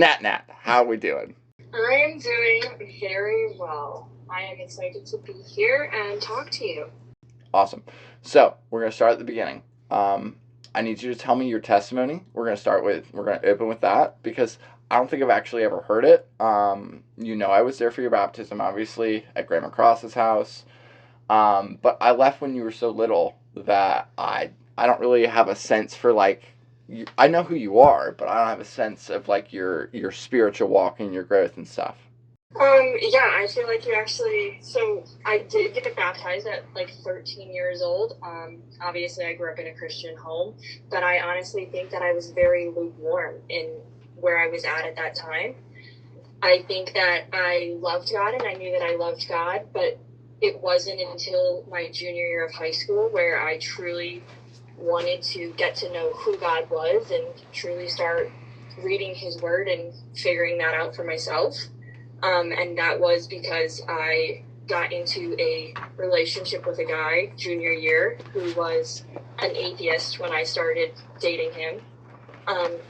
Nat, how are we doing? I am doing very well. I am excited to be here and talk to you. Awesome. So, we're going to start at the beginning. I need you to tell me your testimony. We're going to open with that because I don't think I've actually ever heard it. I was there for your baptism, obviously, at Grandma Cross's house. But I left when you were so little that I don't really have a sense for I know who you are, but I don't have a sense of your spiritual walk and your growth and stuff. Yeah, I feel like so I did get baptized at 13 years old. Obviously I grew up in a Christian home, but I honestly think that I was very lukewarm in where I was at that time. I think that I loved God and I knew that I loved God, but it wasn't until my junior year of high school where I truly wanted to get to know who God was and truly start reading his word and figuring that out for myself. And that was because I got into a relationship with a guy junior year who was an atheist when I started dating him.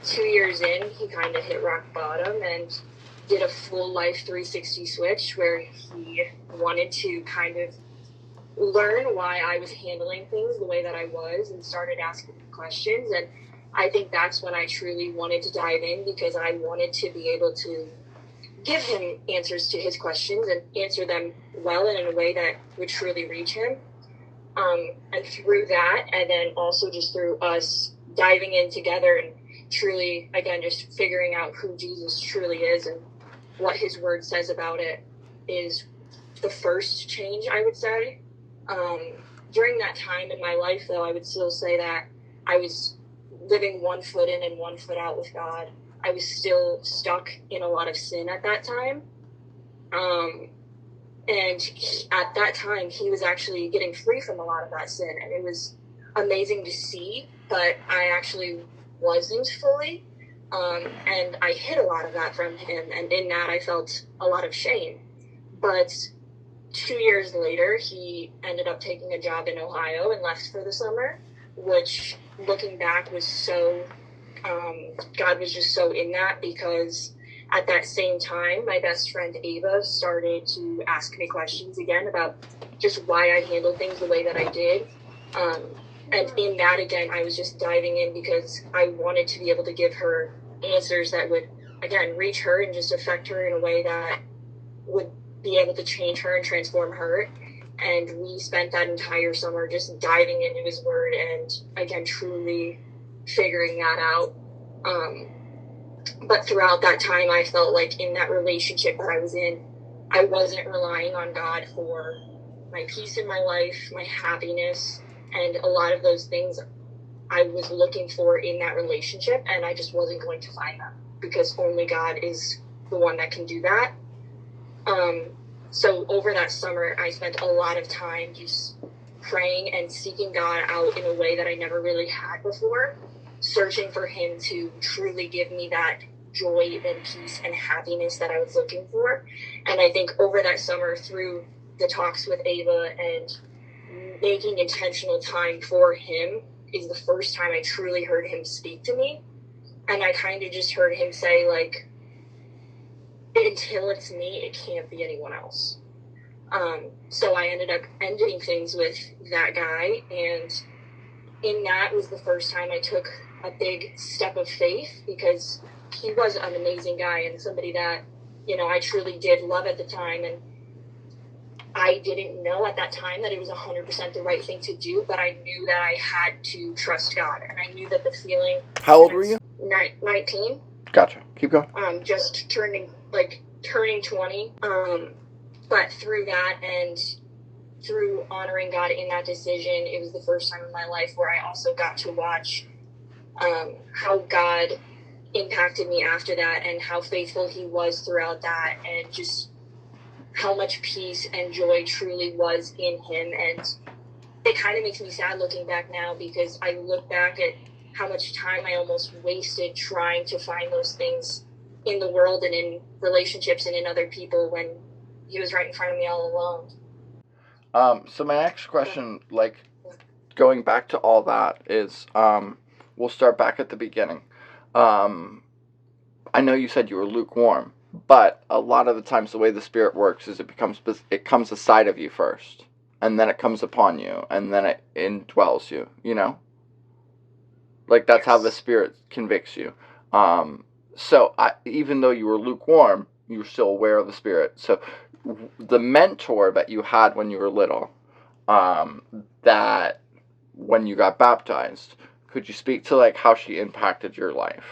2 years in, he kind of hit rock bottom and did a full life 360 switch where he wanted to kind of learn why I was handling things the way that I was and started asking questions. And I think that's when I truly wanted to dive in because I wanted to be able to give him answers to his questions and answer them well and in a way that would truly reach him. And through that, and then also just through us diving in together and truly, again, just figuring out who Jesus truly is and what his word says about it is the first change, I would say. During that time in my life, though, I would still say that I was living 1 foot in and 1 foot out with God. I was still stuck in a lot of sin at that time. At that time, he was actually getting free from a lot of that sin. And it was amazing to see, but I actually wasn't fully. And I hid a lot of that from him. And in that, I felt a lot of shame. But 2 years later, he ended up taking a job in Ohio and left for the summer, which, looking back, was so... God was just so in that because at that same time, my best friend Ava started to ask me questions again about just why I handled things the way that I did. And in that, again, I was just diving in because I wanted to be able to give her answers that would, again, reach her and just affect her in a way that would be able to change her and transform her. And we spent that entire summer just diving into his word and, again, truly figuring that out. But throughout that time, I felt like in that relationship that I was in, I wasn't relying on God for my peace in my life, my happiness, and a lot of those things I was looking for in that relationship, and I just wasn't going to find them because only God is the one that can do that. So over that summer, I spent a lot of time just praying and seeking God out in a way that I never really had before, searching for him to truly give me that joy and peace and happiness that I was looking for. And I think over that summer, through the talks with Ava and making intentional time for him, is the first time I truly heard him speak to me. And I kind of just heard him say, until it's me, it can't be anyone else. So I ended up ending things with that guy, and in that was the first time I took a big step of faith because he was an amazing guy and somebody that, I truly did love at the time. And I didn't know at that time that it was 100% the right thing to do, but I knew that I had to trust God. And I knew that the feeling... How old were you? 19. Gotcha. Keep going. Just turning 20. But through that and through honoring God in that decision, it was the first time in my life where I also got to watch how God impacted me after that and how faithful he was throughout that and just how much peace and joy truly was in him. And it kind of makes me sad looking back now because I look back at how much time I almost wasted trying to find those things in the world and in relationships and in other people when he was right in front of me all along. So my next question, going back to all that is, we'll start back at the beginning. I know you said you were lukewarm, but a lot of the times the way the Spirit works is it comes aside of you first, and then it comes upon you, and then it indwells you. You know, like that's how the Spirit convicts you. So even though you were lukewarm, you were still aware of the Spirit. So the mentor that you had when you were little, that when you got baptized, could you speak to like how she impacted your life?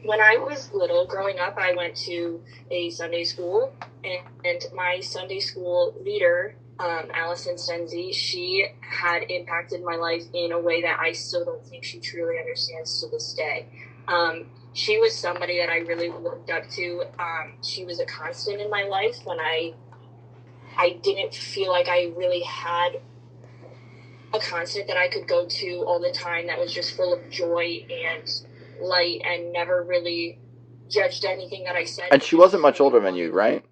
When I was little, growing up, I went to a Sunday school, and my Sunday school leader, Allison Senzi, she had impacted my life in a way that I still don't think she truly understands to this day. She was somebody that I really looked up to. She was a constant in my life when I didn't feel like I really had a constant that I could go to all the time that was just full of joy and light and never really judged anything that I said. And she wasn't much older than you, right?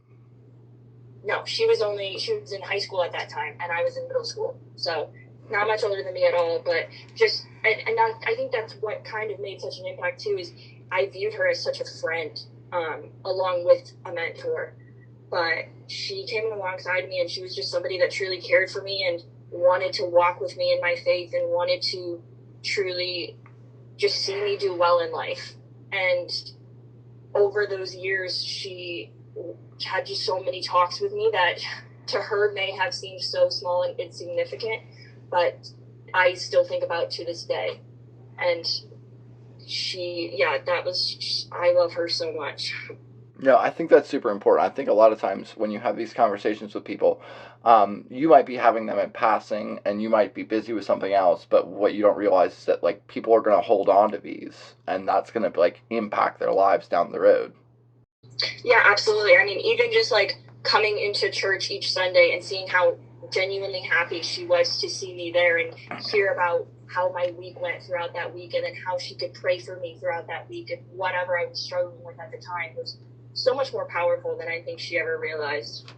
No, she was in high school at that time, and I was in middle school. So not much older than me at all, but just, and I think that's what kind of made such an impact too, is I viewed her as such a friend, along with a mentor. But she came alongside me, and she was just somebody that truly cared for me and wanted to walk with me in my faith and wanted to truly just see me do well in life. And over those years, she had just so many talks with me that to her may have seemed so small and insignificant, but I still think about to this day. And I love her so much. No, I think that's super important. I think a lot of times when you have these conversations with people, you might be having them in passing and you might be busy with something else, but what you don't realize is that like people are going to hold on to these and that's going to like impact their lives down the road. Yeah, absolutely. I mean, even just like coming into church each Sunday and seeing how genuinely happy she was to see me there and hear about how my week went throughout that week, and then how she could pray for me throughout that week and whatever I was struggling with at the time was so much more powerful than I think she ever realized.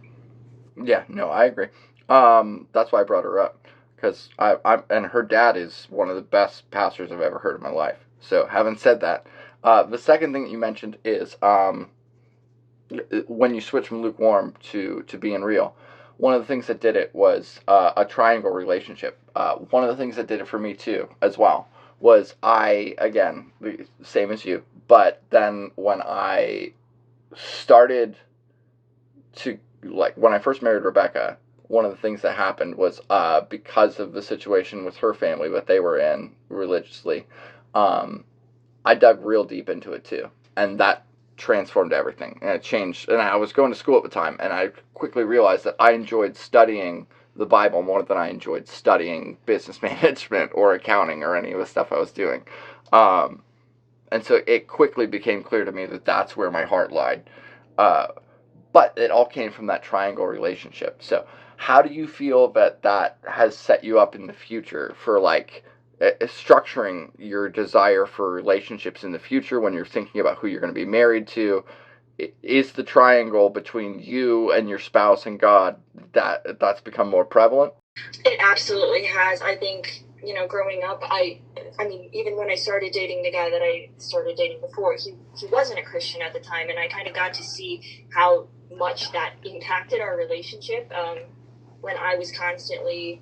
Yeah, no, I agree. That's why I brought her up, because and her dad is one of the best pastors I've ever heard in my life. So having said that, the second thing that you mentioned is when you switch from lukewarm to being real. One of the things that did it was a triangle relationship. One of the things that did it for me too, as well, was again, the same as you, but then when I started to, like, when I first married Rebecca, one of the things that happened was because of the situation with her family that they were in religiously, I dug real deep into it too, and that transformed everything, and it changed. And I was going to school at the time, and I quickly realized that I enjoyed studying the Bible more than I enjoyed studying business management or accounting or any of the stuff I was doing. And so it quickly became clear to me that that's where my heart lied. But it all came from that triangle relationship. So how do you feel that has set you up in the future for like structuring your desire for relationships in the future when you're thinking about who you're going to be married to? Is the triangle between you and your spouse and God that's become more prevalent? It absolutely has. I think, growing up, I mean, even when I started dating the guy that I started dating before, he wasn't a Christian at the time, and I kind of got to see how much that impacted our relationship. When I was constantly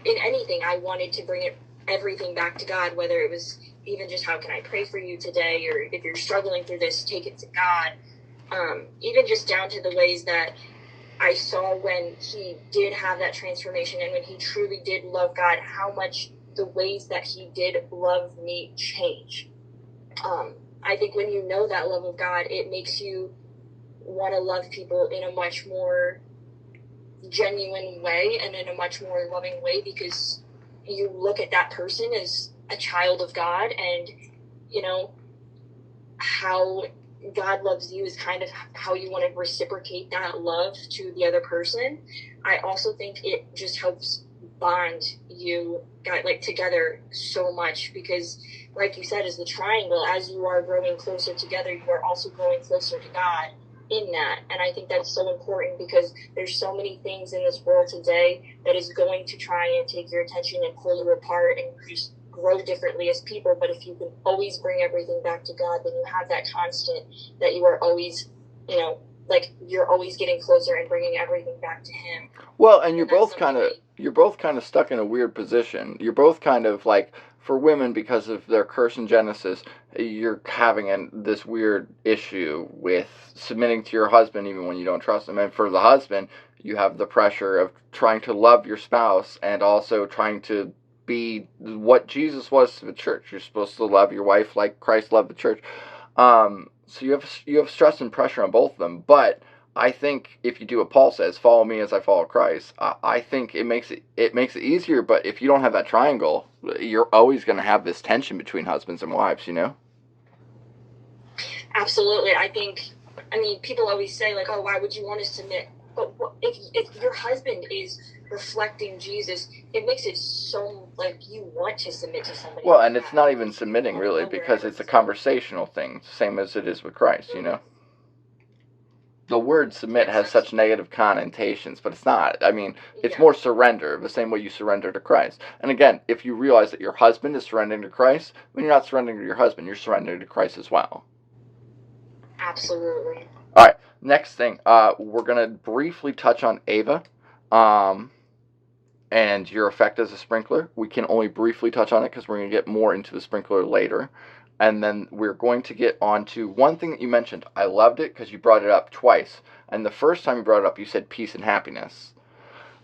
in anything, I wanted to bring everything back to God, whether it was even just how can I pray for you today, or if you're struggling through this, take it to God. Even just down to the ways that I saw when he did have that transformation and when he truly did love God, how much the ways that he did love me change. I think when you know that love of God, it makes you want to love people in a much more genuine way and in a much more loving way, because you look at that person as a child of God, and how God loves you is kind of how you want to reciprocate that love to the other person. I also think it just helps bond you guys like together so much, because like you said, as the triangle, as you are growing closer together, you are also growing closer to God in that. And I think that's so important, because there's so many things in this world today that is going to try and take your attention and pull you apart, and grow differently as people. But if you can always bring everything back to God, then you have that constant that you are always, like you're always getting closer and bringing everything back to Him. Well, and you're both kind of stuck in a weird position. You're both kind of like, for women, because of their curse in Genesis, you're having this weird issue with submitting to your husband even when you don't trust him. And for the husband, you have the pressure of trying to love your spouse and also trying to be what Jesus was to the church. You're supposed to love your wife like Christ loved the church. So you have stress and pressure on both of them. But I think if you do what Paul says, follow me as I follow Christ, I think it makes it easier. But if you don't have that triangle, you're always going to have this tension between husbands and wives, Absolutely. I mean, people always say, like, oh, why would you want to submit? But if your husband is reflecting Jesus, it makes it so, like, you want to submit to somebody. Well, and it's not even submitting, really, because it's a conversational thing, same as it is with Christ, The word submit has such negative connotations, but it's not. I mean, it's more surrender, the same way you surrender to Christ. And again, if you realize that your husband is surrendering to Christ, when you're not surrendering to your husband, you're surrendering to Christ as well. Absolutely. All right, next thing, we're going to briefly touch on Ava and your effect as a sprinkler. We can only briefly touch on it because we're going to get more into the sprinkler later. And then we're going to get on to one thing that you mentioned. I loved it because you brought it up twice. And the first time you brought it up, you said peace and happiness.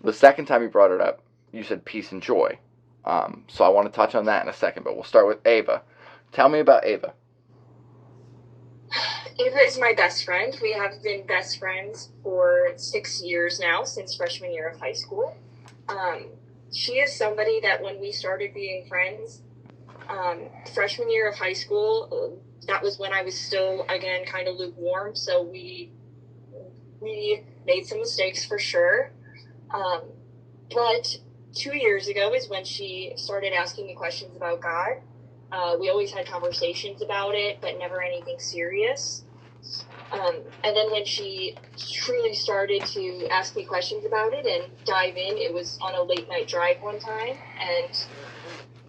The second time you brought it up, you said peace and joy. So I want to touch on that in a second, but we'll start with Ava. Tell me about Ava. Ava is my best friend. We have been best friends for 6 years now, since freshman year of high school. She is somebody that when we started being friends, freshman year of high school, that was when I was still, again, kind of lukewarm. So we made some mistakes for sure. But 2 years ago is when she started asking me questions about God. We always had conversations about it, but never anything serious. And then when she truly started to ask me questions about it and dive in, it was on a late night drive one time, and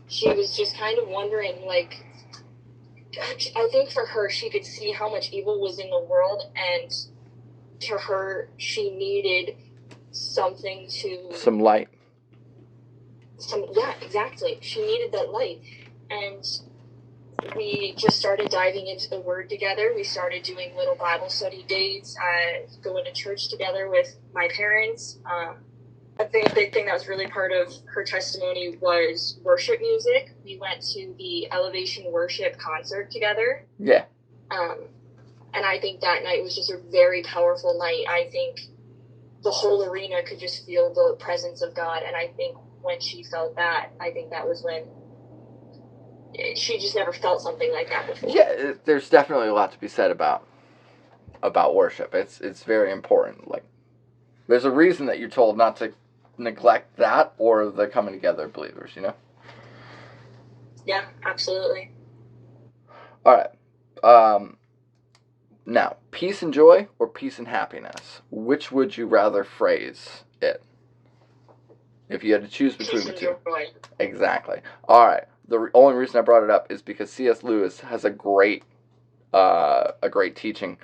she was just kind of wondering, like, I think for her, she could see how much evil was in the world, and to her, she needed something to... Some light. Yeah, exactly. She needed that light. And we just started diving into the Word together. We started doing little Bible study dates, going to church together with my parents. I think a big thing that was really part of her testimony was worship music. We went to the Elevation Worship concert together. Yeah. And I think that night was just a very powerful night. I think the whole arena could just feel the presence of God. And I think when she felt that, I think that was when she just never felt something like that before. Yeah, there's definitely a lot to be said about worship. It's very important. Like, there's a reason that you're told not to neglect that or the coming together of believers, Yeah, absolutely. All right. Now, peace and joy or peace and happiness? Which would you rather phrase it? If you had to choose between the two. Joy. Exactly. All right. The only reason I brought it up is because C.S. Lewis has a great teaching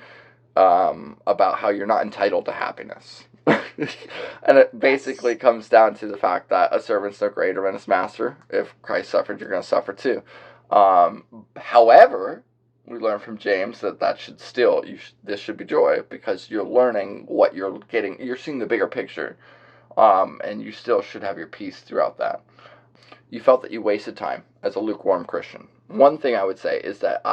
about how you're not entitled to happiness. And it basically comes down to the fact that a servant's no greater than his master. If Christ suffered, you're going to suffer too. However, we learn from James that should still, this should be joy, because you're learning what you're getting. You're seeing the bigger picture, and you still should have your peace throughout that. You felt that you wasted time as a lukewarm Christian. One thing I would say is that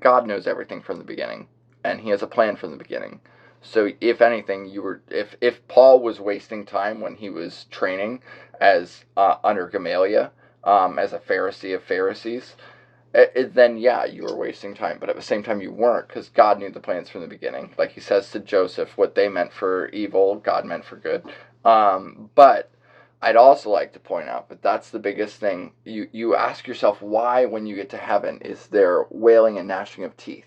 God knows everything from the beginning, and He has a plan from the beginning. So if anything, if Paul was wasting time when he was training as under Gamaliel, as a Pharisee of Pharisees, then yeah, you were wasting time. But at the same time, you weren't, because God knew the plans from the beginning. Like He says to Joseph, what they meant for evil, God meant for good. But I'd also like to point out that that's the biggest thing. You ask yourself, why, when you get to heaven, is there wailing and gnashing of teeth?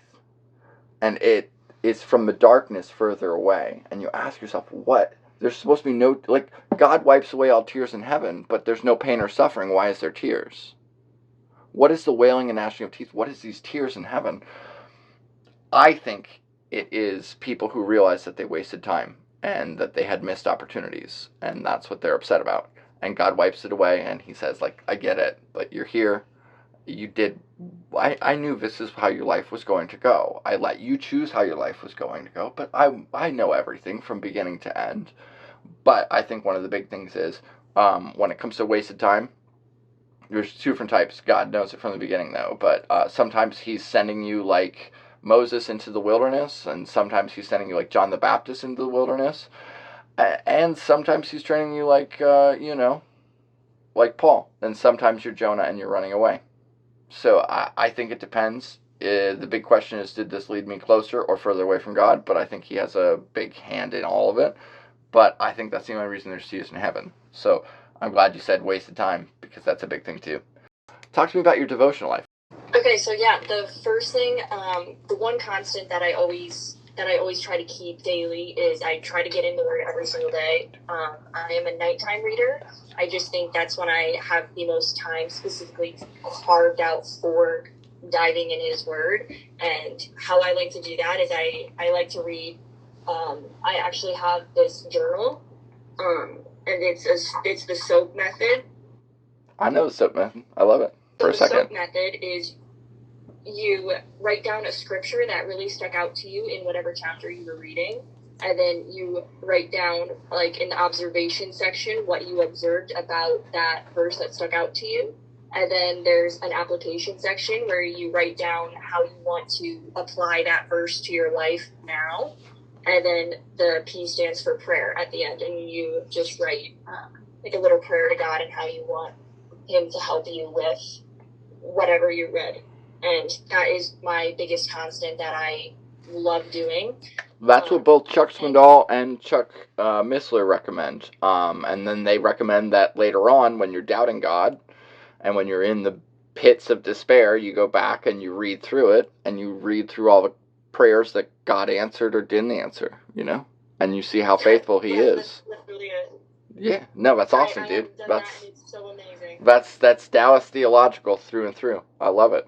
And it is from the darkness further away. And you ask yourself, what? There's supposed to be no, like, God wipes away all tears in heaven, but there's no pain or suffering. Why is there tears? What is the wailing and gnashing of teeth? What is these tears in heaven? I think it is people who realize that they wasted time and that they had missed opportunities, and that's what they're upset about. And God wipes it away, and he says, like, I get it, but you're here. You did. I knew this is how your life was going to go. I let you choose how your life was going to go, but I know everything from beginning to end. But I think one of the big things is, when it comes to wasted time, there's two different types. God knows it from the beginning, though. But sometimes he's sending you like Moses into the wilderness, and sometimes he's sending you like John the Baptist into the wilderness, and sometimes he's training you like like Paul, and sometimes you're Jonah and you're running away. So I think it depends. The big question is, did this lead me closer or further away from God? But I think he has a big hand in all of it. But I think that's the only reason there's tears in heaven. So I'm glad you said wasted time, because that's a big thing too. Talk to me about your devotional life. Okay, so yeah, the first thing, the one constant that I always try to keep daily is I try to get in the Word every single day. I am a nighttime reader. I just think that's when I have the most time specifically carved out for diving in His Word. And how I like to do that is I like to read. I actually have this journal, and it's the SOAP method. I know the SOAP method. I love it. For a second. The SOAP method is you write down a scripture that really stuck out to you in whatever chapter you were reading, and then you write down, like in the observation section, what you observed about that verse that stuck out to you. And then there's an application section where you write down how you want to apply that verse to your life now. And then the P stands for prayer at the end, and you just write like a little prayer to God and how you want Him to help you with whatever you read. And that is my biggest constant that I love doing. That's what both Chuck Swindoll and Chuck Missler recommend. And then they recommend that later on, when you're doubting God and when you're in the pits of despair, you go back and you read through it, and you read through all the prayers that God answered or didn't answer, and you see how faithful He is. That's really it. Yeah, no, that's awesome, dude. That's it's so amazing. That's Dallas theological through and through. I love it.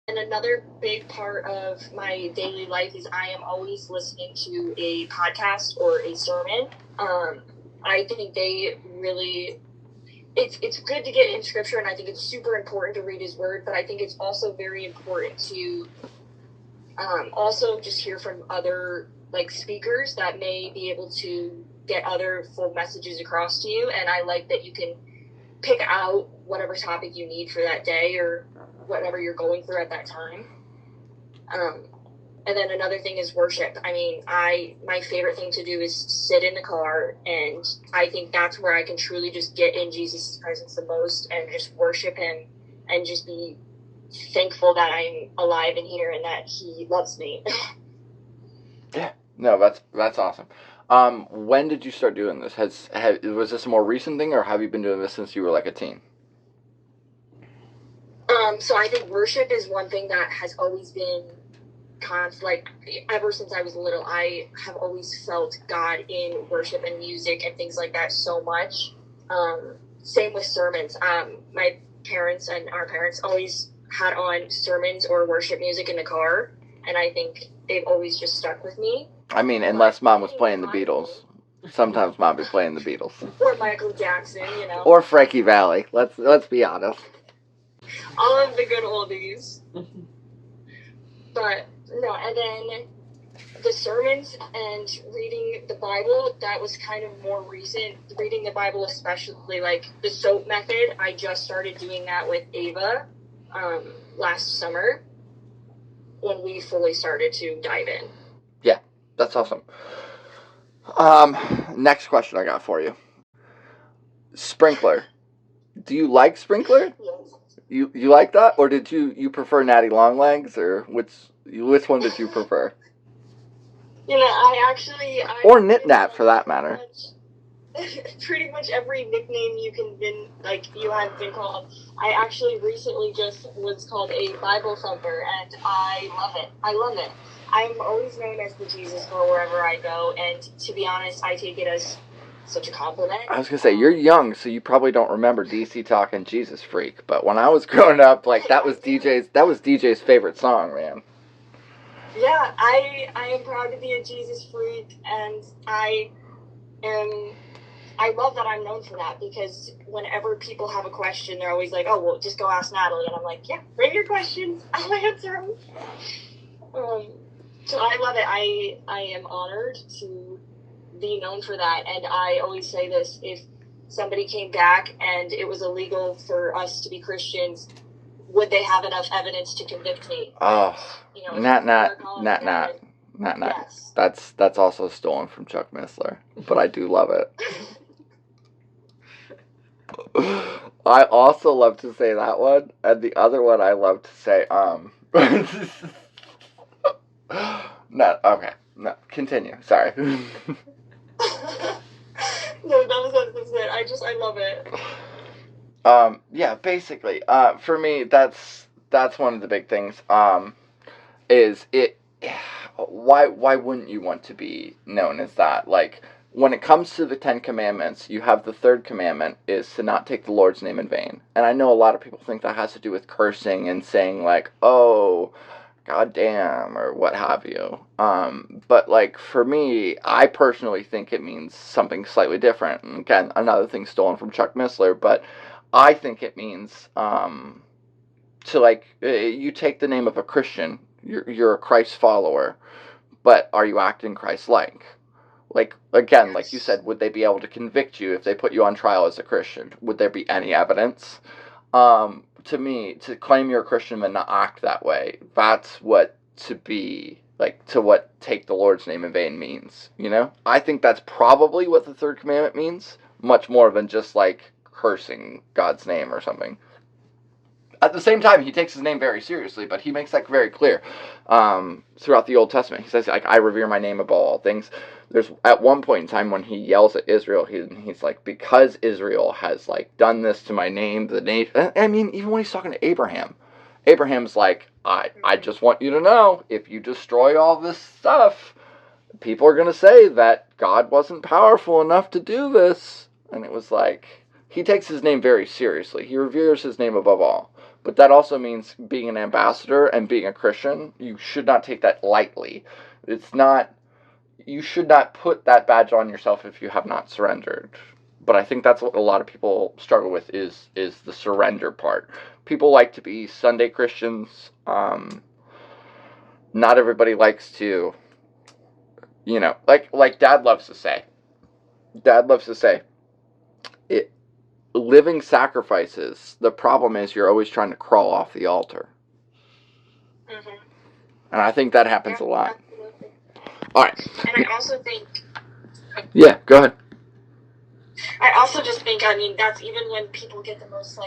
And another big part of my daily life is I am always listening to a podcast or a sermon. I think they really, it's good to get in scripture, and I think it's super important to read His Word, but I think it's also very important to also just hear from other like speakers that may be able to get other full messages across to you. And I like that you can pick out whatever topic you need for that day or whatever you're going through at that time. And then another thing is worship. I mean, my favorite thing to do is sit in the car, and I think that's where I can truly just get in Jesus' presence the most and just worship Him and just be thankful that I'm alive and here and that He loves me. Yeah, no, that's awesome. When did you start doing this? Was this a more recent thing, or have you been doing this since you were like a teen? So I think worship is one thing that has always been like ever since I was little. I have always felt God in worship and music and things like that so much. Same with sermons. My parents and our parents always had on sermons or worship music in the car, and I think they've always just stuck with me. I mean, unless Mom was playing the Beatles. Sometimes Mom would be playing the Beatles. Or Michael Jackson, Or Frankie Valli. Let's be honest. All of the good oldies. But no, and then the sermons and reading the Bible, that was kind of more recent. Reading the Bible, especially like the SOAP method, I just started doing that with Ava last summer when we fully started to dive in. Yeah, that's awesome. Next question I got for you. Sprinkler. Do you like Sprinkler? Yes. You like that, or did you prefer Natty Longlegs, or which one did you prefer? Or Nit Nat for that matter. Pretty much every nickname you have been called. I actually recently just was called a Bible thumper, and I love it. I'm always known as the Jesus girl wherever I go, and to be honest, I take it as such a compliment. I was going to say, you're young, so you probably don't remember DC talking Jesus Freak, but when I was growing up, like, that was DJ's favorite song, man. Yeah, I am proud to be a Jesus freak, and I love that I'm known for that, because whenever people have a question, they're always like, oh, well, just go ask Natalie. And I'm like, yeah, bring your questions. I'll answer them. So I love it. I am honored to be known for that. And I always say this, if somebody came back and it was illegal for us to be Christians, would they have enough evidence to convict me? Oh, not. Yes. That's also stolen from Chuck Missler, but I do love it. I also love to say that one, and the other one I love to say, no, continue, sorry. No, that's it. I love it. Yeah, basically, for me, that's one of the big things, is it, why wouldn't you want to be known as that? Like, when it comes to the 10 Commandments, you have the third commandment is to not take the Lord's name in vain. And I know a lot of people think that has to do with cursing and saying, like, oh, goddamn, or what have you. But, like, for me, I personally think it means something slightly different. And again, another thing stolen from Chuck Missler, but I think it means, to, like, you take the name of a Christian, you're a Christ follower, but are you acting Christ-like? Like, again, yes. Like you said, would they be able to convict you if they put you on trial as a Christian? Would there be any evidence? To me, to claim you're a Christian and not act that way, that's what take the Lord's name in vain means, you know? I think that's probably what the third commandment means, much more than just, like, cursing God's name or something. At the same time, he takes his name very seriously, but he makes that very clear throughout the Old Testament. He says, like, I revere my name above all things. There's, at one point in time, when he yells at Israel, he's like, because Israel has, like, done this to my name, the nation. I mean, even when he's talking to Abraham, Abraham's like, I just want you to know, if you destroy all this stuff, people are going to say that God wasn't powerful enough to do this. And it was like, he takes his name very seriously. He reveres his name above all. But that also means being an ambassador and being a Christian, you should not take that lightly. You should not put that badge on yourself if you have not surrendered. But I think that's what a lot of people struggle with is the surrender part. People like to be Sunday Christians. Not everybody likes to, like Dad loves to say. Living sacrifices, the problem is you're always trying to crawl off the altar. Mm-hmm. And I think that happens a lot. Absolutely. All right. And I also think... Yeah, go ahead. I also just think, that's even when people get the most,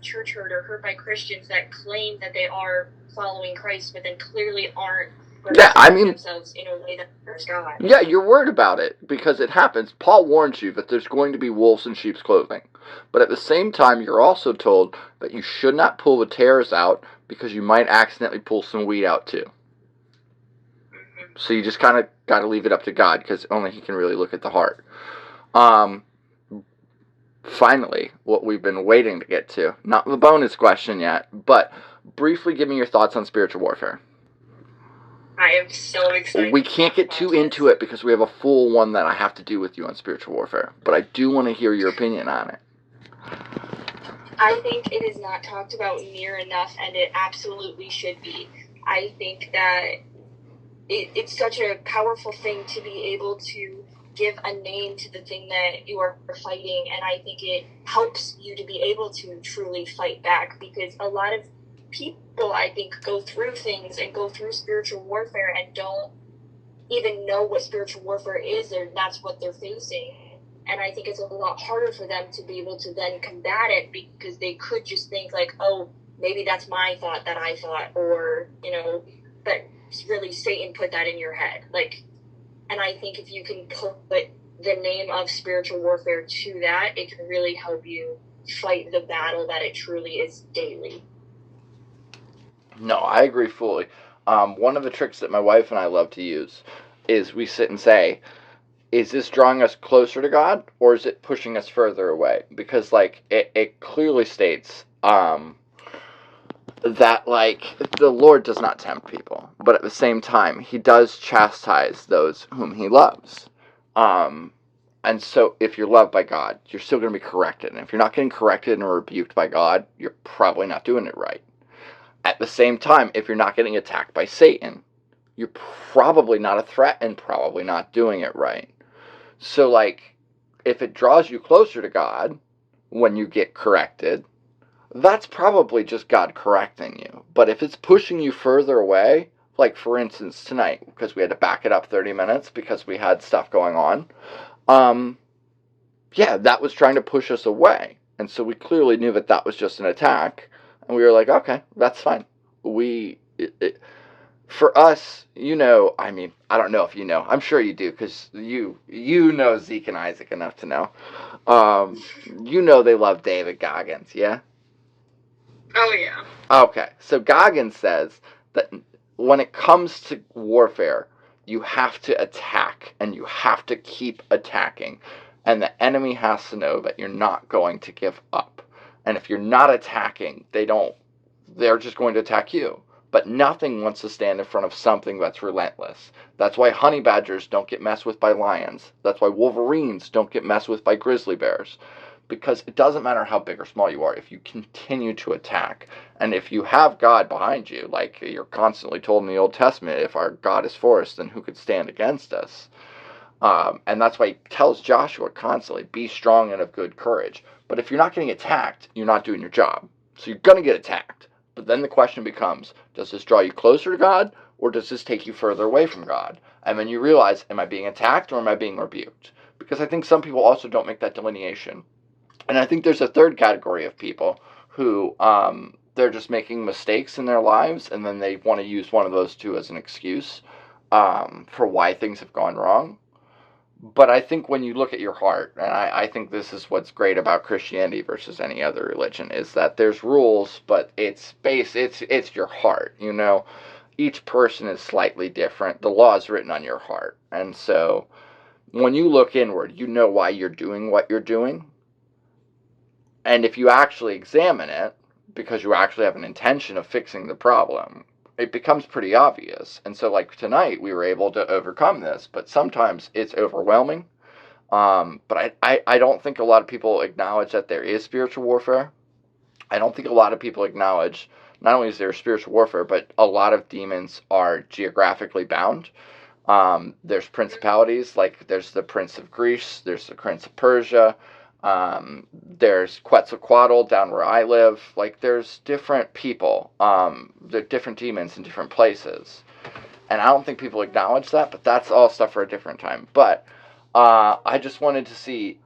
church hurt or hurt by Christians that claim that they are following Christ, but then clearly aren't. Yeah, themselves in a way that hurts God. Yeah, you're worried about it because it happens. Paul warns you that there's going to be wolves in sheep's clothing. But at the same time, you're also told that you should not pull the tares out because you might accidentally pull some wheat out too. Mm-hmm. So you just kind of got to leave it up to God because only He can really look at the heart. Finally, what we've been waiting to get to, not the bonus question yet, but briefly give me your thoughts on spiritual warfare. I am so excited. We can't get too into it because we have a full one that I have to do with you on spiritual warfare. But I do want to hear your opinion on it. I think it is not talked about near enough, and it absolutely should be. I think that it's such a powerful thing to be able to give a name to the thing that you are fighting, and I think it helps you to be able to truly fight back, because a lot of people, I think, go through things and go through spiritual warfare and don't even know what spiritual warfare is, or that's what they're facing. And I think it's a lot harder for them to be able to then combat it because they could just think like, oh, maybe that's my thought that I thought, or, but really Satan put that in your head. And I think if you can put the name of spiritual warfare to that, it can really help you fight the battle that it truly is daily. No, I agree fully. One of the tricks that my wife and I love to use is we sit and say, is this drawing us closer to God, or is it pushing us further away? Because, like, it clearly states that, like, the Lord does not tempt people, but at the same time, he does chastise those whom he loves. And so if you're loved by God, you're still going to be corrected. And if you're not getting corrected and rebuked by God, you're probably not doing it right. At the same time, if you're not getting attacked by Satan, you're probably not a threat and probably not doing it right. So, like, if it draws you closer to God when you get corrected, that's probably just God correcting you. But if it's pushing you further away, like, for instance, tonight, because we had to back it up 30 minutes because we had stuff going on, yeah, that was trying to push us away. And so we clearly knew that that was just an attack. And we were like, okay, that's fine. For us, I mean, I don't know if you know. I'm sure you do, because you know Zeke and Isaac enough to know. They love David Goggins, yeah? Oh, yeah. Okay, so Goggins says that when it comes to warfare, you have to attack, and you have to keep attacking. And the enemy has to know that you're not going to give up. And if you're not attacking, they're just going to attack you. But nothing wants to stand in front of something that's relentless. That's why honey badgers don't get messed with by lions. That's why wolverines don't get messed with by grizzly bears. Because it doesn't matter how big or small you are, if you continue to attack. And if you have God behind you, like you're constantly told in the Old Testament, if our God is for us, then who could stand against us? And that's why he tells Joshua constantly, be strong and of good courage. But if you're not getting attacked, you're not doing your job. So you're going to get attacked. But then the question becomes, does this draw you closer to God, or does this take you further away from God? And then you realize, am I being attacked or am I being rebuked? Because I think some people also don't make that delineation. And I think there's a third category of people who they're just making mistakes in their lives, and then they want to use one of those two as an excuse for why things have gone wrong. But I think when you look at your heart, and I think this is what's great about Christianity versus any other religion, is that there's rules, but it's your heart, Each person is slightly different. The law is written on your heart. And so when you look inward, you know why you're doing what you're doing. And if you actually examine it, because you actually have an intention of fixing the problem, it becomes pretty obvious. And so, like, tonight, we were able to overcome this, but sometimes it's overwhelming. But I don't think a lot of people acknowledge that there is spiritual warfare. I don't think a lot of people acknowledge not only is there spiritual warfare, but a lot of demons are geographically bound. There's principalities, like there's the Prince of Greece, there's the Prince of Persia, there's Quetzalcoatl down where I live. Like, there's different people, there are different demons in different places. And I don't think people acknowledge that, but that's all stuff for a different time. But I just wanted to see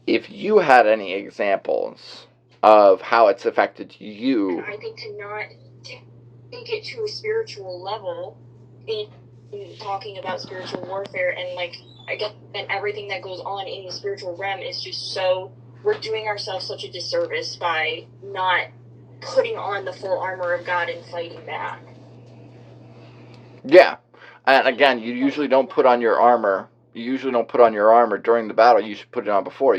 if you had any examples of how it's affected you. I think to not take it to a spiritual level in talking about spiritual warfare, and like, I guess, and everything that goes on in the spiritual realm is just so, we're doing ourselves such a disservice by not putting on the full armor of God and fighting back. Yeah. And again, you usually don't put on your armor. You usually don't put on your armor during the battle. You should put it on before,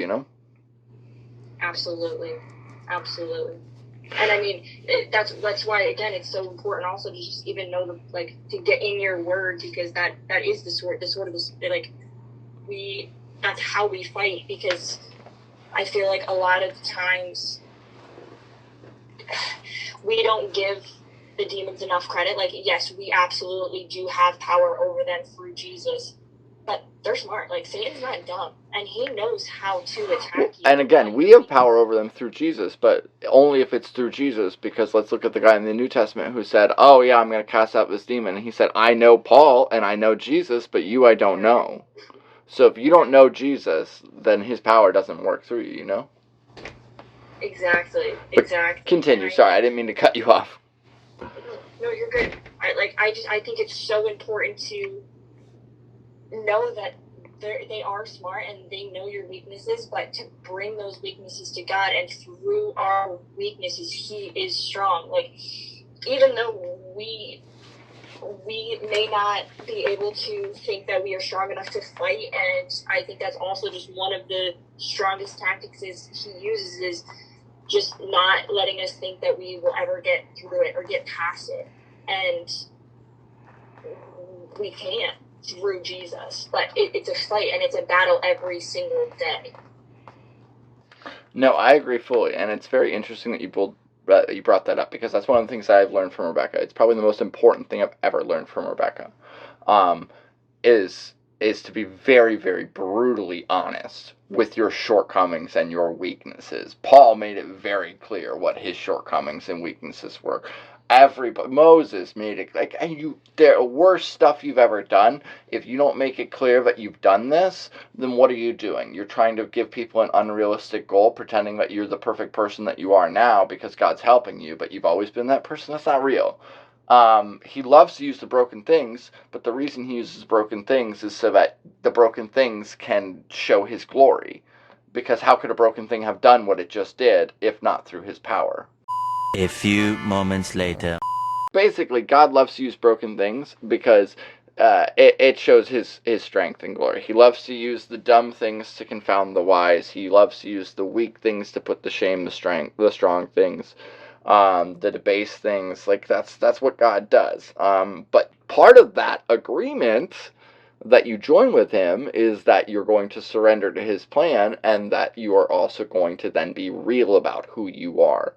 Absolutely. And I mean, that's why, again, it's so important also to just even know to get in your word, because that is the sword of this, like, that's how we fight. Because I feel like a lot of times we don't give the demons enough credit. Like, yes, we absolutely do have power over them through Jesus, but they're smart. Like, Satan's not dumb, and he knows how to attack you. And again, we have power over them through Jesus, but only if it's through Jesus, because let's look at the guy in the New Testament who said, oh yeah, I'm going to cast out this demon. And he said, I know Paul and I know Jesus, but you I don't know. So if you don't know Jesus, then his power doesn't work through you, Exactly. Continue. Sorry, I didn't mean to cut you off. No, you're good. I think it's so important to know that they are smart and they know your weaknesses, but to bring those weaknesses to God, and through our weaknesses, He is strong. Like, even though we we may not be able to think that we are strong enough to fight, and I think that's also just one of the strongest tactics he uses is just not letting us think that we will ever get through it or get past it. And we can't through Jesus. But it's a fight, and it's a battle every single day. No, I agree fully, and it's very interesting that you brought that up, because that's one of the things that I've learned from Rebecca. It's probably the most important thing I've ever learned from Rebecca, is to be very, very brutally honest with your shortcomings and your weaknesses. Paul made it very clear what his shortcomings and weaknesses were. Moses made it like, and the worst stuff you've ever done. If you don't make it clear that you've done this, then what are you doing? You're trying to give people an unrealistic goal, pretending that you're the perfect person that you are now because God's helping you, but you've always been that person. That's not real. He loves to use the broken things, but the reason he uses broken things is so that the broken things can show his glory. Because how could a broken thing have done what it just did if not through his power? A few moments later. Basically, God loves to use broken things because it shows his strength and glory. He loves to use the dumb things to confound the wise. He loves to use the weak things to put to shame the strong things. The debased things, like that's what God does. But part of that agreement that you join with him is that you're going to surrender to his plan, and that you are also going to then be real about who you are.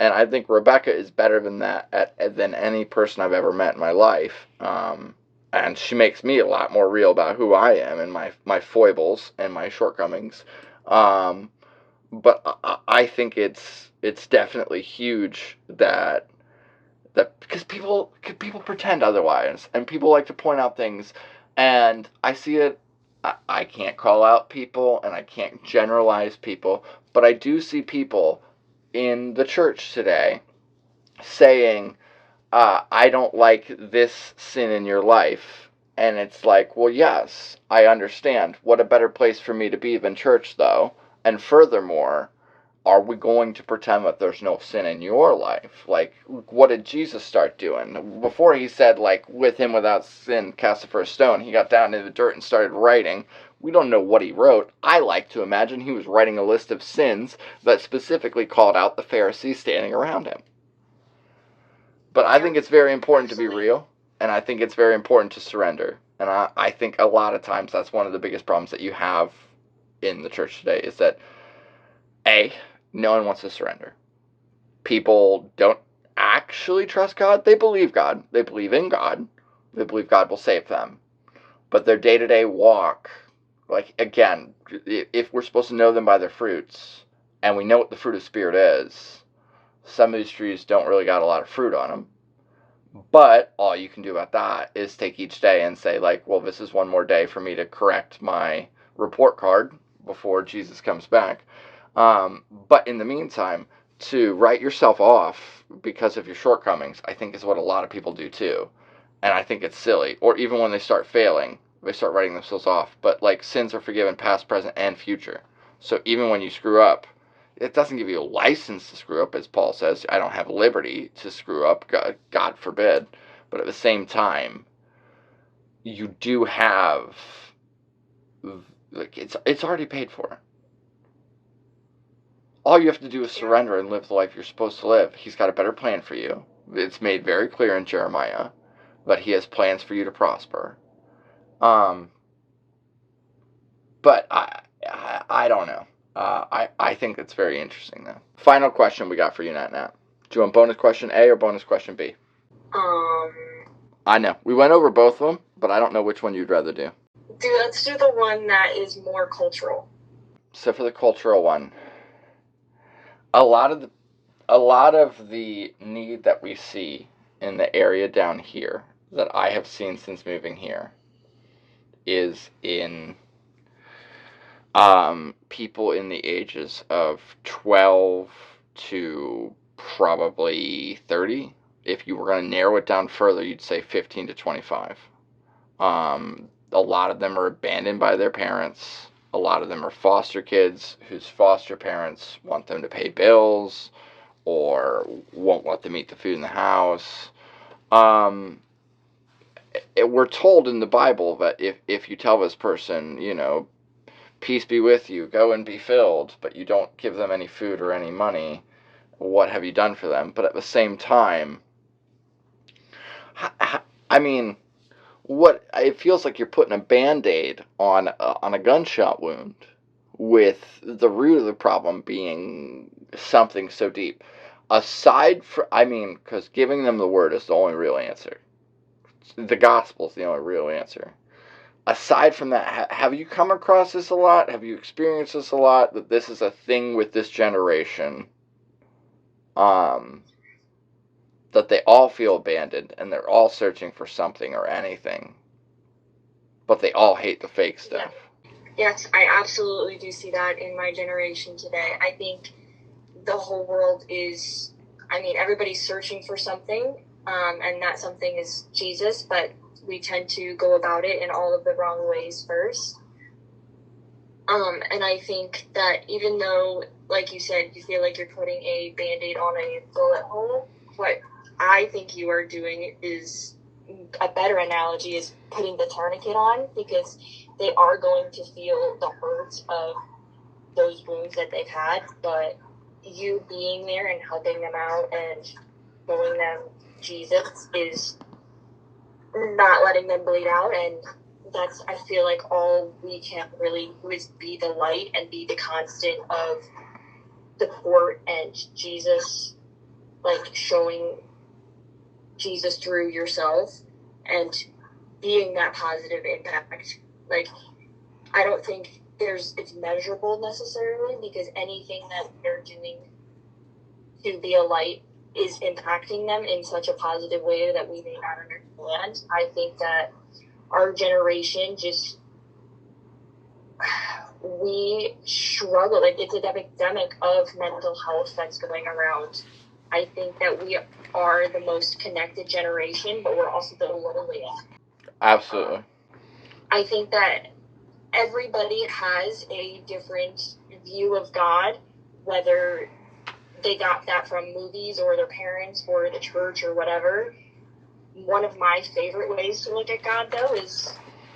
And I think Rebecca is better than that than any person I've ever met in my life. And she makes me a lot more real about who I am and my foibles and my shortcomings. But I think it's definitely huge that because people pretend otherwise, and people like to point out things, and I see it. I can't call out people, and I can't generalize people, but I do see people in the church today saying, I don't like this sin in your life. And it's like, well, yes, I understand. What a better place for me to be than church, though. And furthermore, are we going to pretend that there's no sin in your life? Like, what did Jesus start doing? Before he said, like, with him without sin, cast the first stone, he got down in the dirt and started writing. We don't know what he wrote. I like to imagine he was writing a list of sins that specifically called out the Pharisees standing around him. But I think it's very important to be real, and I think it's very important to surrender. And I think a lot of times that's one of the biggest problems that you have in the church today is that, no one wants to surrender. People don't actually trust God. They believe God. They believe in God. They believe God will save them. But their day-to-day walk, like, again, if we're supposed to know them by their fruits, and we know what the fruit of the Spirit is, some of these trees don't really got a lot of fruit on them. But all you can do about that is take each day and say, like, well, this is one more day for me to correct my report card before Jesus comes back. But in the meantime, to write yourself off because of your shortcomings, I think is what a lot of people do too. And I think it's silly. Or even when they start failing, they start writing themselves off. But, like, sins are forgiven past, present, and future. So even when you screw up, it doesn't give you a license to screw up, as Paul says. I don't have liberty to screw up, God forbid. But at the same time, you do have, like, it's already paid for. All you have to do is surrender and live the life you're supposed to live. He's got a better plan for you. It's made very clear in Jeremiah that he has plans for you to prosper. But I don't know. I think it's very interesting, though. Final question we got for you, Nat. Do you want bonus question A or bonus question B? I know. We went over both of them, but I don't know which one you'd rather do. Let's do the one that is more cultural. So for the cultural one, a lot of the need that we see in the area down here that I have seen since moving here is in people in the ages of 12 to probably 30. If you were going to narrow it down further, you'd say 15 to 25. A lot of them are abandoned by their parents. A lot of them are foster kids whose foster parents want them to pay bills or won't let them eat the food in the house. we're told in the Bible that if you tell this person, peace be with you, go and be filled, but you don't give them any food or any money, what have you done for them? But at the same time, I mean, it feels like you're putting a Band-Aid on a gunshot wound, with the root of the problem being something so deep. Because giving them the word is the only real answer. The gospel is the only real answer. Aside from that, have you come across this a lot? Have you experienced this a lot? That this is a thing with this generation? That they all feel abandoned and they're all searching for something or anything, but they all hate the fake stuff. Yes, I absolutely do see that in my generation today. I think the whole world is, everybody's searching for something, and that something is Jesus, but we tend to go about it in all of the wrong ways first. And I think that even though, like you said, you feel like you're putting a Band-Aid on a bullet hole, what I think you are doing is, a better analogy is putting the tourniquet on, because they are going to feel the hurt of those wounds that they've had, but you being there and helping them out and showing them Jesus is not letting them bleed out. And that's, I feel like, all we can really do is be the light and be the constant of support and Jesus, like showing Jesus through yourself and being that positive impact. Like, I don't think it's measurable necessarily, because anything that they're doing to be a light is impacting them in such a positive way that we may not understand. I think that our generation we struggle. Like, it's an epidemic of mental health that's going around. I think that we are the most connected generation, but we're also the loneliest. Absolutely. I think that everybody has a different view of God, whether they got that from movies or their parents or the church or whatever. One of my favorite ways to look at God, though, is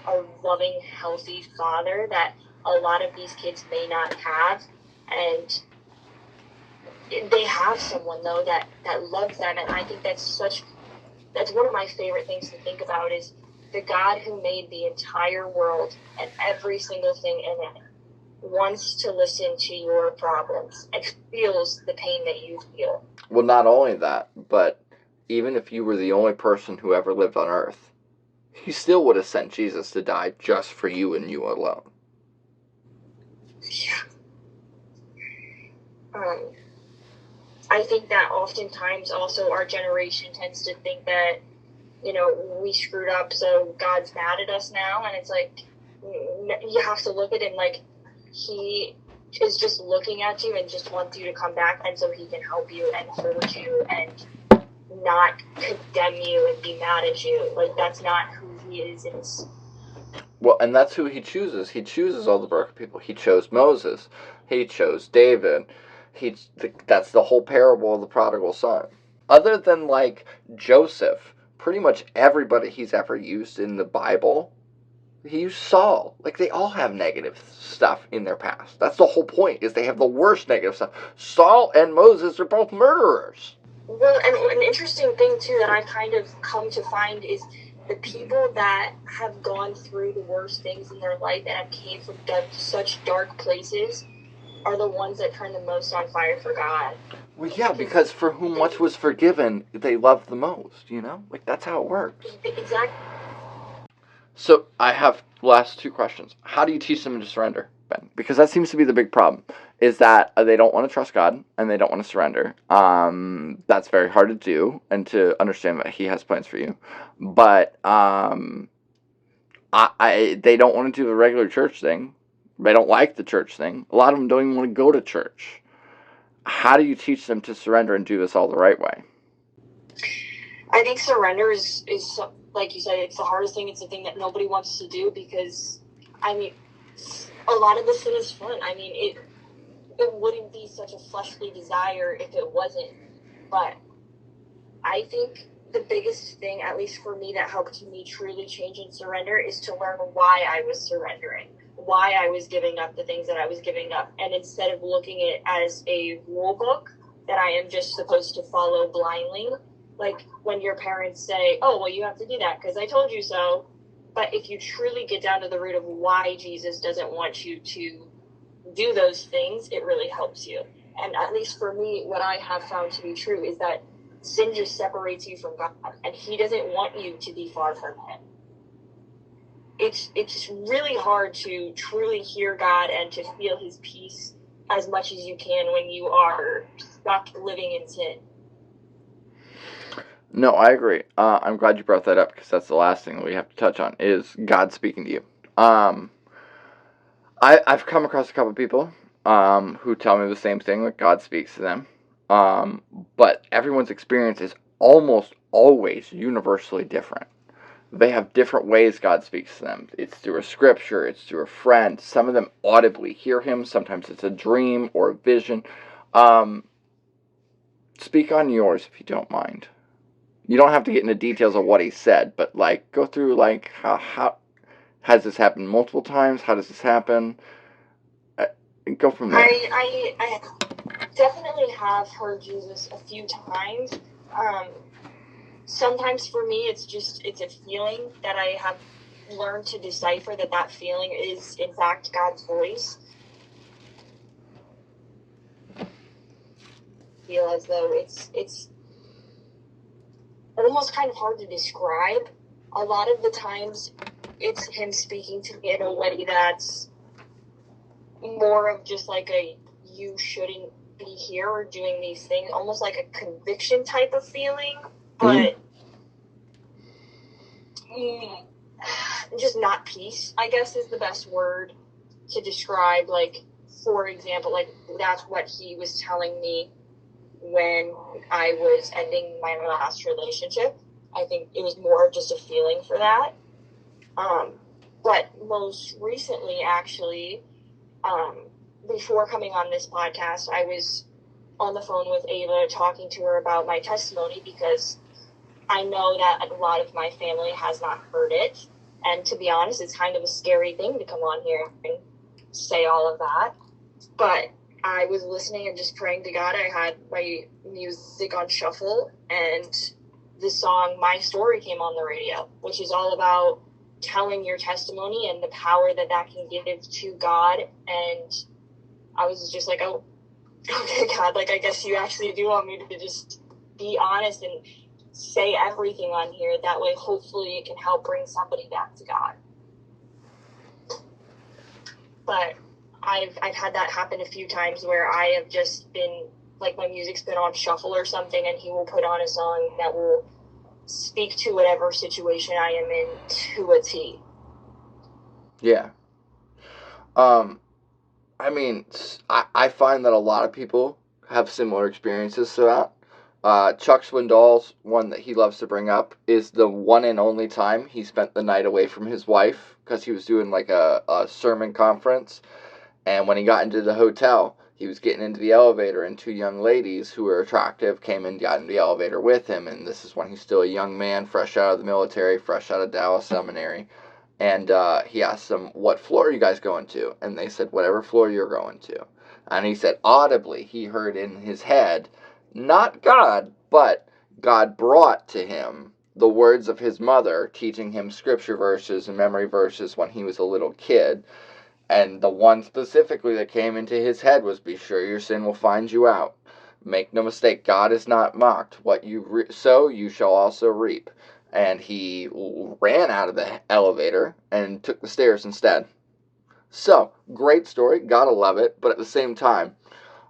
a loving, healthy father that a lot of these kids may not have. And they have someone, though, that loves them. And I think that's one of my favorite things to think about, is the God who made the entire world and every single thing in it wants to listen to your problems and feels the pain that you feel. Well, not only that, but even if you were the only person who ever lived on Earth, he still would have sent Jesus to die just for you and you alone. Yeah. I think that oftentimes also our generation tends to think that, we screwed up, so God's mad at us now. And it's like, you have to look at him like he is just looking at you and just wants you to come back, and so he can help you and hold you and not condemn you and be mad at you. Like, that's not who he is. Well, and that's who he chooses. He chooses all the broken people. He chose Moses. He chose David. That's the whole parable of the prodigal son. Other than, like, Joseph, pretty much everybody he's ever used in the Bible, he used Saul. Like, they all have negative stuff in their past. That's the whole point, is they have the worst negative stuff. Saul and Moses are both murderers. Well, and an interesting thing, too, that I've kind of come to find is the people that have gone through the worst things in their life and have came from such dark places are the ones that turn the most on fire for God. Well, yeah, because for whom much was forgiven, they love the most, Like, that's how it works. Exactly. So, I have last two questions. How do you teach them to surrender, Ben? Because that seems to be the big problem, is that they don't want to trust God, and they don't want to surrender. That's very hard to do, and to understand that he has plans for you. But, they don't want to do the regular church thing. They don't like the church thing. A lot of them don't even want to go to church. How do you teach them to surrender and do this all the right way? I think surrender is like you said, it's the hardest thing. It's the thing that nobody wants to do, because, a lot of the sin is fun. It wouldn't be such a fleshly desire if it wasn't. But I think the biggest thing, at least for me, that helped me truly change and surrender is to learn why I was surrendering, why I was giving up the things that I was giving up. And instead of looking at it as a rule book that I am just supposed to follow blindly, like when your parents say, oh, well, you have to do that because I told you so. But if you truly get down to the root of why Jesus doesn't want you to do those things, it really helps you. And at least for me, what I have found to be true is that sin just separates you from God, and he doesn't want you to be far from him. It's really hard to truly hear God and to feel his peace as much as you can when you are stuck living in sin. No, I agree. I'm glad you brought that up because that's the last thing that we have to touch on is God speaking to you. I've come across a couple of people who tell me the same thing, that God speaks to them. But everyone's experience is almost always universally different. They have different ways God speaks to them. It's through a scripture, it's through a friend. Some of them audibly hear him. Sometimes it's a dream or a vision. Speak on yours if you don't mind. You don't have to get into details of what he said, but like go through like how has this happened multiple times? How does this happen? Go from there. I definitely have heard Jesus a few times. Sometimes for me, it's a feeling that I have learned to decipher that feeling is in fact God's voice. I feel as though it's almost kind of hard to describe. A lot of the times, it's him speaking to me in a way that's more of just like a you shouldn't be here or doing these things, almost like a conviction type of feeling, but just not peace, I guess is the best word to describe. Like, for example, like that's what he was telling me when I was ending my last relationship. I think it was more of just a feeling for that. But most recently, actually, before coming on this podcast, I was on the phone with Ava talking to her about my testimony because I know that a lot of my family has not heard it. And to be honest, it's kind of a scary thing to come on here and say all of that. But I was listening and just praying to God. I had my music on shuffle, and the song My Story came on the radio, which is all about telling your testimony and the power that can give to God. And I was just like, oh, okay, God, like, I guess you actually do want me to just be honest and say everything on here. That way, hopefully, it can help bring somebody back to God. But I've had that happen a few times where I have just been, like, my music's been on shuffle or something, and he will put on a song that will speak to whatever situation I am in to a T. Yeah. I mean, I find that a lot of people have similar experiences to that. Chuck Swindoll's one that he loves to bring up is the one and only time he spent the night away from his wife because he was doing like a sermon conference. And when he got into the hotel, he was getting into the elevator, and two young ladies who were attractive came and got in the elevator with him. And this is when he's still a young man, fresh out of the military, fresh out of Dallas Seminary. And he asked them, what floor are you guys going to? And they said, whatever floor you're going to. And he said, audibly, he heard in his head, not God, but God brought to him the words of his mother, teaching him scripture verses and memory verses when he was a little kid. And the one specifically that came into his head was, be sure your sin will find you out. Make no mistake, God is not mocked. What you sow, you shall also reap. And he ran out of the elevator and took the stairs instead. So, great story. Gotta love it. But at the same time,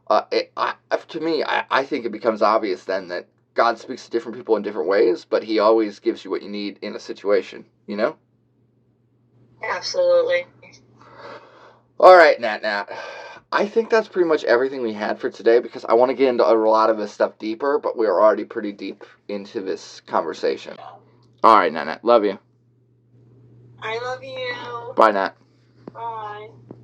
to me, I think it becomes obvious then that God speaks to different people in different ways, but he always gives you what you need in a situation, you know? Absolutely. All right, Nat. I think that's pretty much everything we had for today because I want to get into a lot of this stuff deeper, but we're already pretty deep into this conversation. All right, Nat. Love you. I love you. Bye, Nat. Bye.